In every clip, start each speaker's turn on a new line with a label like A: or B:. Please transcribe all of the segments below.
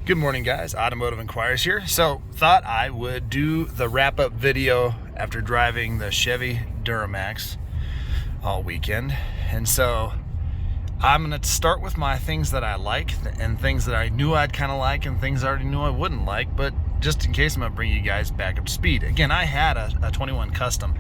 A: Good morning, guys. Automotive Inquiries here. So thought I would do the wrap-up video after driving the Chevy Duramax all weekend. And so I'm going to start with my things that I like and things that I knew I'd kind of like and things I already knew I wouldn't like, but just in case, I'm going to bring you guys back up to speed. Again, I had a 21 Custom.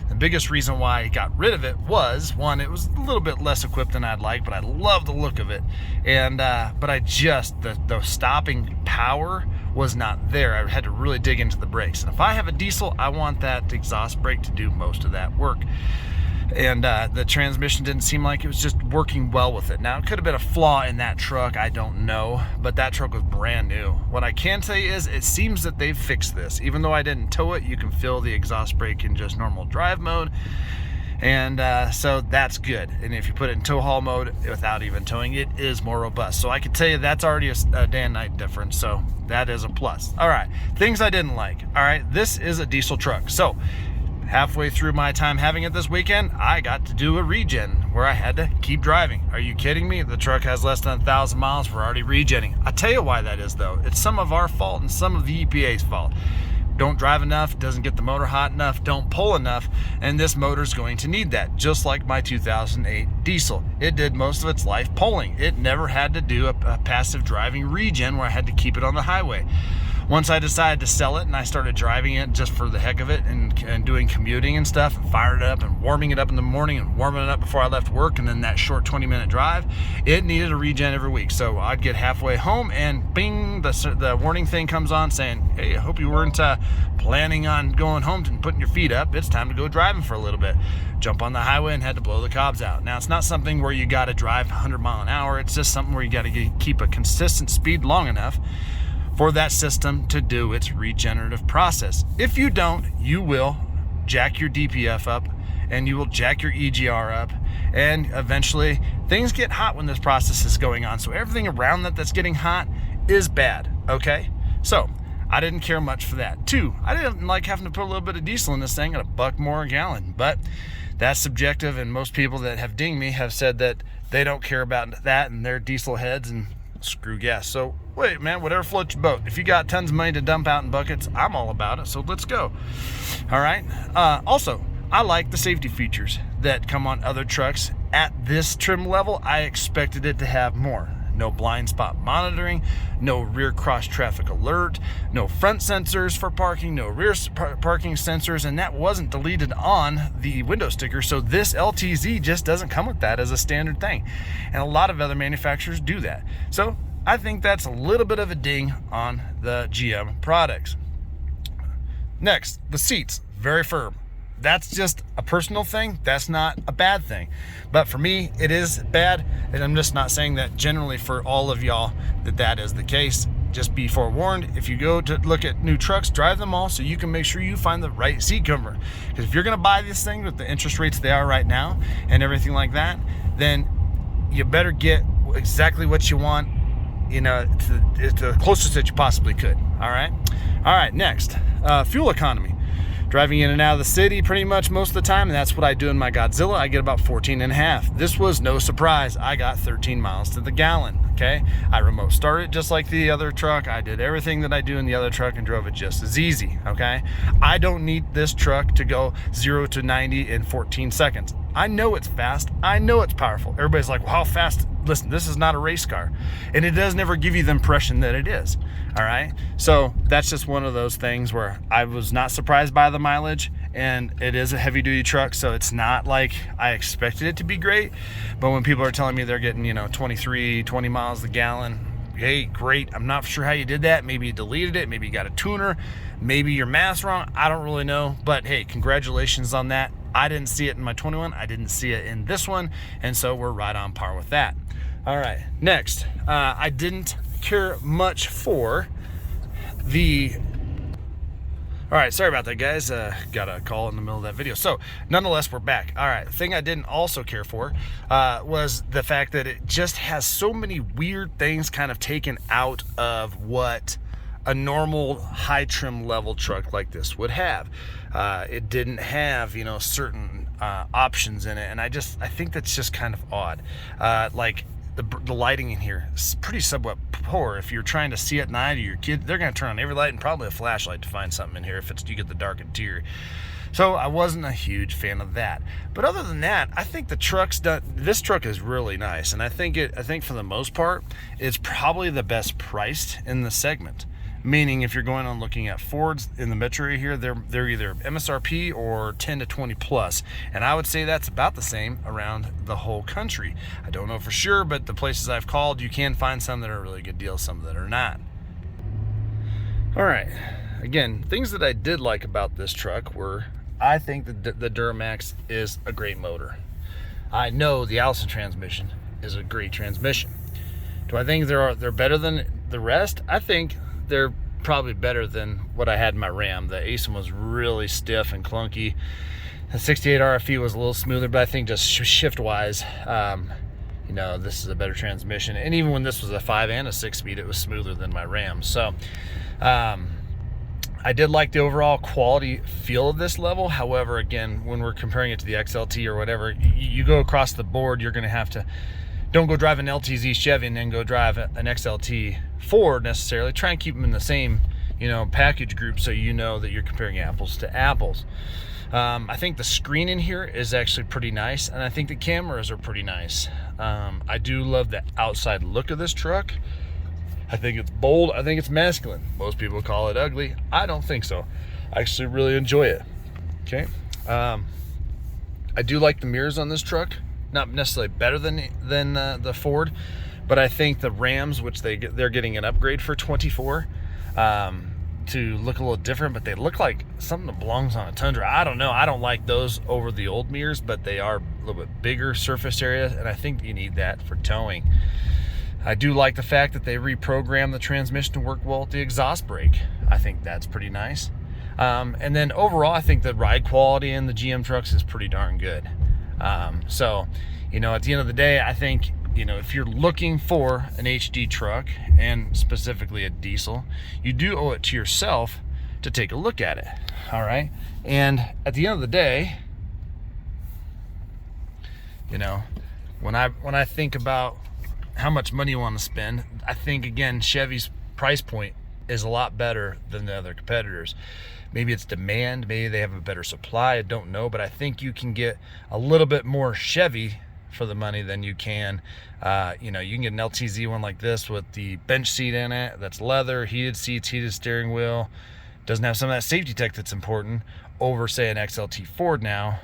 A: The biggest reason why I got rid of it was, one, it was a little bit less equipped than I'd like, but I love the look of it. And but I just, the stopping power was not there. I had to really dig into the brakes. And if I have a diesel, I want that exhaust brake to do most of that work. And the transmission didn't seem like it was just working well with it. Now, it could have been a flaw in that truck, I don't know, but that truck was brand new. What I can tell you is it seems that they've fixed this. Even though I didn't tow it, you can feel the exhaust brake in just normal drive mode. And so that's good. And if you put it in tow haul mode without even towing, it is more robust. So I can tell you that's already a day and night difference. So that is a plus. All right, things I didn't like. All right, this is a diesel truck. So halfway through my time having it this weekend, I got to do a regen where I had to keep driving. Are you kidding me? The truck has less than 1,000 miles. We're already regenning. I'll tell you why that is, though. It's some of our fault and some of the EPA's fault. Don't drive enough, doesn't get the motor hot enough, don't pull enough, and this motor's going to need that, just like my 2008 diesel. It did most of its life pulling. It never had to do a passive driving regen where I had to keep it on the highway. Once I decided to sell it and I started driving it just for the heck of it and doing commuting and stuff, and fired it up and warming it up in the morning and warming it up before I left work, and then that short 20-minute drive, it needed a regen every week. So I'd get halfway home and bing, the warning thing comes on saying, hey, I hope you weren't planning on going home and putting your feet up. It's time to go driving for a little bit. Jump on the highway and had to blow the cobs out. Now, it's not something where you got to drive 100 mile an hour. It's just something where you got to keep a consistent speed long enough for that system to do its regenerative process. If you don't, you will jack your DPF up and you will jack your EGR up, and eventually things get hot when this process is going on. So everything around that's getting hot is bad, okay? So I didn't care much for that. Two, I didn't like having to put a little bit of diesel in this thing at $1 more a gallon, but that's subjective, and most people that have dinged me have said that they don't care about that and they're diesel heads and screw gas. So wait, man, whatever floats your boat. If you got tons of money to dump out in buckets, I'm all about it. So let's go. All right. Also, I like the safety features that come on other trucks. At this trim level, I expected it to have more. No blind spot monitoring, no rear cross traffic alert, no front sensors for parking, no rear parking sensors, and that wasn't deleted on the window sticker. So this LTZ just doesn't come with that as a standard thing. And a lot of other manufacturers do that. So I think that's a little bit of a ding on the GM products. Next, the seats, very firm. That's just a personal thing. That's not a bad thing. But for me, it is bad. And I'm just not saying that generally for all of y'all that is the case. Just be forewarned. If you go to look at new trucks, drive them all so you can make sure you find the right seat cover. Because if you're going to buy this thing with the interest rates they are right now and everything like that, then you better get exactly what you want, you know, to the closest that you possibly could. All right, next, fuel economy. Driving in and out of the city pretty much most of the time, and that's what I do in my Godzilla. I get about 14 and a half. This was no surprise. I got 13 miles to the gallon, okay? I remote started just like the other truck. I did everything that I do in the other truck and drove it just as easy, okay? I don't need this truck to go 0 to 90 in 14 seconds. I know it's fast. I know it's powerful. Everybody's like, well, how fast? Listen, this is not a race car. And it does never give you the impression that it is. All right. So that's just one of those things where I was not surprised by the mileage, and it is a heavy duty truck. So it's not like I expected it to be great. But when people are telling me they're getting, 23, 20 miles a gallon, hey, great. I'm not sure how you did that. Maybe you deleted it. Maybe you got a tuner. Maybe your math's wrong. I don't really know. But hey, congratulations on that. I didn't see it in my 21. I didn't see it in this one. And so we're right on par with that. All right, next, I didn't care much for the... All right, sorry about that, guys. Got a call in the middle of that video. So nonetheless, we're back. All right, the thing I didn't also care for was the fact that it just has so many weird things kind of taken out of what a normal high trim level truck like this would have. It didn't have, certain options in it, and I think that's just kind of odd. Like the lighting in here is pretty somewhat poor. If you're trying to see at night, or your kid, they're going to turn on every light and probably a flashlight to find something in here if you get the dark interior. So I wasn't a huge fan of that. But other than that, I think the truck's done. This truck is really nice, and I think for the most part, it's probably the best priced in the segment. Meaning, if you're going on looking at Fords in the metro area here, they're either MSRP or 10 to 20 plus, and I would say that's about the same around the whole country. I don't know for sure, but the places I've called, you can find some that are really good deals, some that are not. All right, again, things that I did like about this truck were, I think the Duramax is a great motor. I know the Allison transmission is a great transmission. Do I think they're better than the rest? I think they're probably better than what I had in my Ram. The Ace was really stiff and clunky. The 68 RFE was a little smoother, but I think just shift-wise, this is a better transmission. And even when this was a 5 and a 6-speed, it was smoother than my Ram. So I did like the overall quality feel of this level. However, again, when we're comparing it to the XLT or whatever, you go across the board, you're going to have to, don't go drive an LTZ Chevy and then go drive an XLT Ford necessarily. Try and keep them in the same, package group, so you know that you're comparing apples to apples. I think the screen in here is actually pretty nice, and I think the cameras are pretty nice. I do love the outside look of this truck. I think it's bold. I think it's masculine. Most people call it ugly. I don't think so. I actually really enjoy it. Okay. I do like the mirrors on this truck. Not necessarily better than the Ford, but I think the Rams, which they're getting an upgrade for 24, to look a little different, but they look like something that belongs on a Tundra. I don't know. I don't like those over the old mirrors, but they are a little bit bigger surface area, and I think you need that for towing. I do like the fact that they reprogrammed the transmission to work well with the exhaust brake. I think that's pretty nice. And then overall, I think the ride quality in the GM trucks is pretty darn good. So, at the end of the day, I think, if you're looking for an HD truck, and specifically a diesel, you do owe it to yourself to take a look at it. All right. And at the end of the day, when I think about how much money you want to spend, I think, again, Chevy's price point is a lot better than the other competitors. Maybe it's demand, maybe they have a better supply, I don't know, but I think you can get a little bit more Chevy for the money than you can. You can get an LTZ one like this with the bench seat in it, that's leather, heated seats, heated steering wheel, doesn't have some of that safety tech that's important, over, say, an XLT Ford now,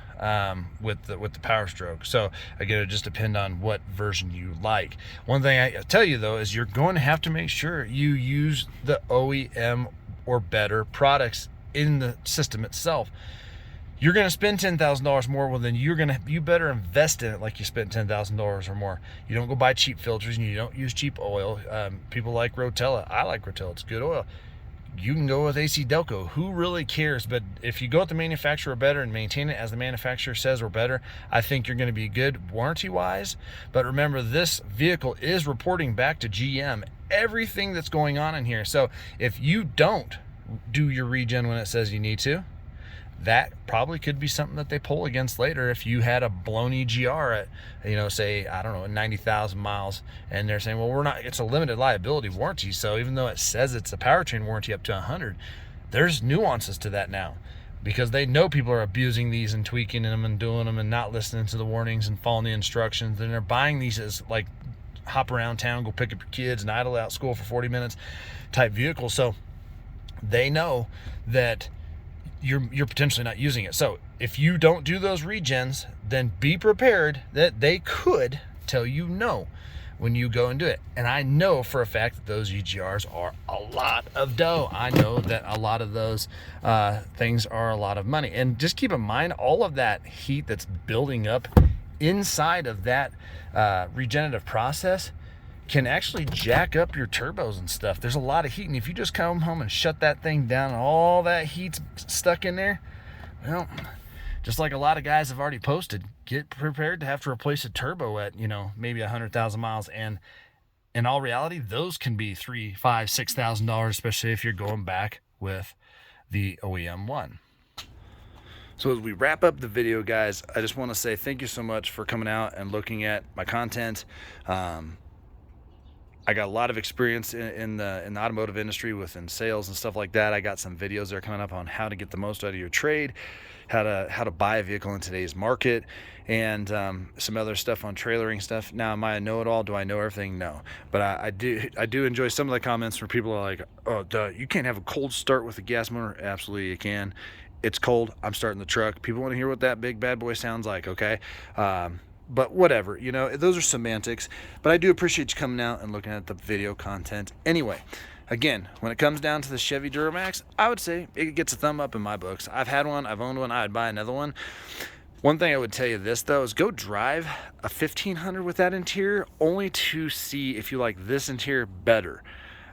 A: with the Power Stroke. So again, it just depends on what version you like. One thing I tell you though is you're going to have to make sure you use the OEM or better products in the system itself. You're going to spend $10,000 more, well then you better invest in it like you spent $10,000 or more. You don't go buy cheap filters, and you don't use cheap oil. People like Rotella. I like Rotella. It's good oil. You can go with AC Delco. Who really cares? But if you go with the manufacturer better and maintain it as the manufacturer says or better, I think you're going to be good warranty-wise. But remember, this vehicle is reporting back to GM everything that's going on in here. So if you don't do your regen when it says you need to, that probably could be something that they pull against later. If you had a blown EGR at, say, I don't know, 90,000 miles, and they're saying, well, it's a limited liability warranty. So even though it says it's a powertrain warranty up to 100, there's nuances to that now, because they know people are abusing these and tweaking them and doing them and not listening to the warnings and following the instructions. And they're buying these as like hop around town, go pick up your kids and idle out school for 40 minutes type vehicles. So they know that you're potentially not using it. So if you don't do those regens, then be prepared that they could tell you no when you go and do it. And I know for a fact that those EGRs are a lot of dough. I know that a lot of those things are a lot of money. And just keep in mind, all of that heat that's building up inside of that regenerative process can actually jack up your turbos and stuff. There's a lot of heat, and if you just come home and shut that thing down and all that heat's stuck in there, well, just like a lot of guys have already posted, get prepared to have to replace a turbo at, maybe 100,000 miles. And in all reality, those can be $3,000, $5,000, $6,000, especially if you're going back with the OEM one. So as we wrap up the video, guys, I just want to say thank you so much for coming out and looking at my content. I got a lot of experience in the automotive industry within sales and stuff like that. I got some videos that are coming up on how to get the most out of your trade, how to buy a vehicle in today's market, and some other stuff on trailering stuff. Now, am I a know-it-all? Do I know everything? No, but I do enjoy some of the comments where people are like, "Oh, duh, you can't have a cold start with a gas motor." Absolutely, you can. It's cold. I'm starting the truck. People want to hear what that big bad boy sounds like. Okay. But whatever, you know, those are semantics. But I do appreciate you coming out and looking at the video content. Anyway, again, when it comes down to the Chevy Duramax, I would say it gets a thumb up in my books. I've had one, I've owned one, I'd buy another one. One thing I would tell you this though is go drive a 1500 with that interior, only to see if you like this interior better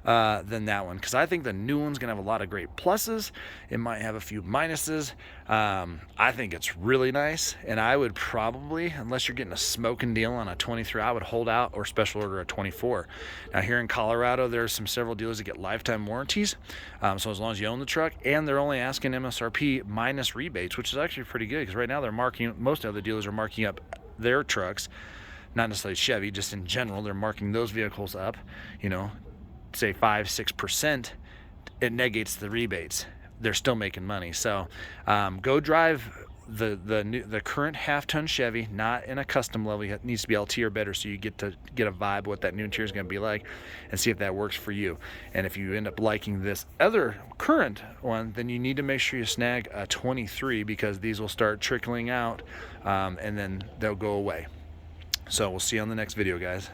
A: than that one, because I think the new one's gonna have a lot of great pluses. It might have a few minuses. I think it's really nice, and I would probably, unless you're getting a smoking deal on a 23, I would hold out or special order a 24. Now here in Colorado, there's several dealers that get lifetime warranties, so as long as you own the truck, and they're only asking MSRP minus rebates, which is actually pretty good, because right now they're marking, most other dealers are marking up their trucks, not necessarily Chevy, just in general, they're marking those vehicles up, you know, say 5-6%. It negates the rebates. They're still making money. So go drive the current half-ton Chevy, not in a custom level. It needs to be LT or better, so you get a vibe what that new interior is going to be like, and see if that works for you. And if you end up liking this other current one, then you need to make sure you snag a 23, because these will start trickling out, and then they'll go away. So we'll see you on the next video, guys.